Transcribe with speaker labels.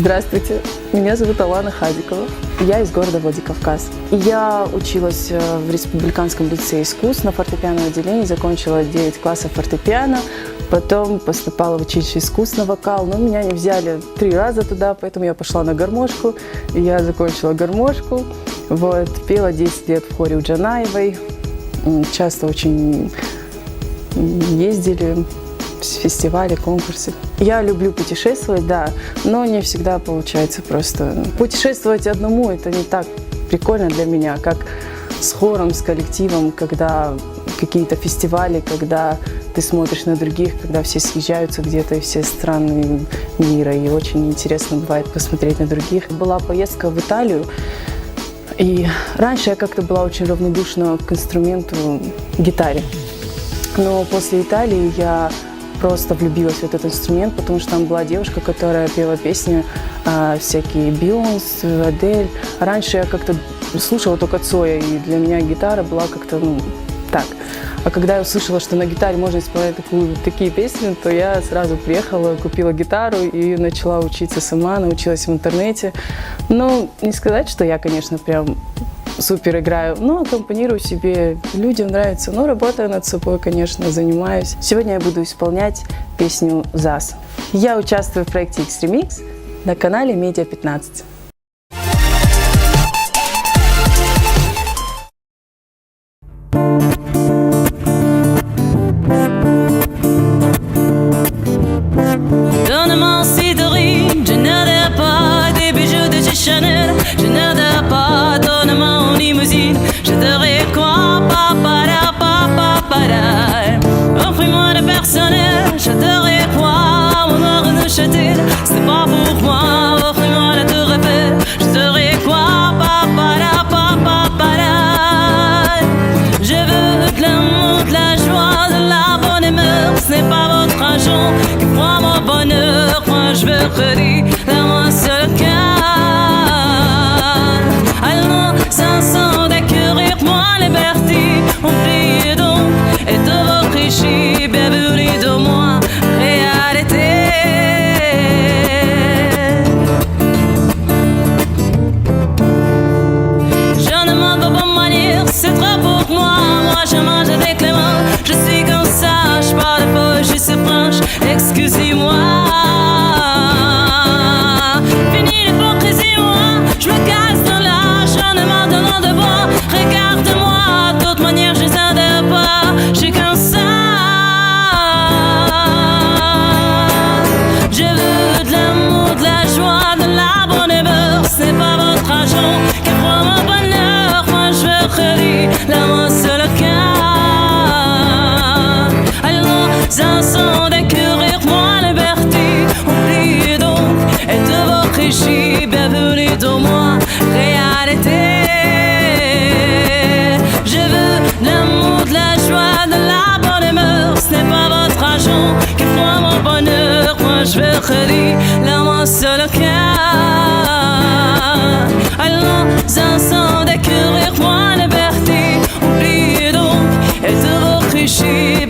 Speaker 1: Здравствуйте, меня зовут Алана Хадикова, я из города Владикавказ. Я училась в Республиканском лицее искусств на фортепианном отделении, закончила 9 классов фортепиано, потом поступала в училище искусств на вокал, но меня не взяли 3 раза туда, поэтому я пошла на гармошку, и я закончила гармошку. Пела 10 лет в хоре у Джанаевой, часто очень ездили в фестивали, конкурсы. Я люблю путешествовать, да, но не всегда получается просто. Путешествовать одному – это не так прикольно для меня, как с хором, с коллективом, когда какие-то фестивали, когда ты смотришь на других, когда все съезжаются где-то из всех стран мира, и очень интересно бывает посмотреть на других. Была поездка в Италию, и раньше я как-то была очень равнодушна к инструменту гитаре, но после Италии я просто влюбилась в этот инструмент, потому что там была девушка, которая пела песни всякие Бейонс, Адель. Раньше я как-то слушала только Цоя, и для меня гитара была как-то, так. А когда я услышала, что на гитаре можно исполнять такие песни, то я сразу приехала, купила гитару и начала учиться сама, научилась в интернете. Ну, не сказать, что я, конечно, прям супер играю, но аккомпанирую себе, людям нравится, но работаю над собой, конечно, занимаюсь. Сегодня я буду исполнять песню «ЗАС». Я участвую в проекте X-Remix на канале Медиа 15.
Speaker 2: Je n'adore pas, donne-moi une limousine. Je t'aurai quoi, papara, papara. Offre-moi le personnel, je t'aurai quoi, au nord de Châtel. C'est pas pour moi, offre-moi la tour Eiffel. Je t'aurai quoi, papara, papara. Je veux de l'amour, de la joie, de la bonne humeur. Ce n'est pas votre argent qui fera mon bonheur. Moi je veux redire la main sur le cœur. Sans d'accueillir moi liberté, oubliez donc et de vos clichés, bienvenue de moi, réalité. Je ne m'en veux pas manière, c'est trop pour moi. Moi je mange avec les mains, je suis comme ça, je parle pas, je suis franche, excusez-moi. Fini l'hypocrisie, moi, je me casse dans la. Regarde-moi, de toute manière je les adore pas, je suis comme ça. Je veux de l'amour, de la joie, de la bonne humeur. Ce n'est pas votre argent qui fera mon bonheur. Moi je veux redire la main sur le cœur. Alors, sans d'accueillir moi liberté, oubliez donc et de vos clichés, bienvenue dans moi, réalité. Ce n'est pas votre argent qui fera mon bonheur. Moi je veux redire la main sur le cœur. Alors, sans d'accueillir moi liberté, oubliez donc et de vos clichés,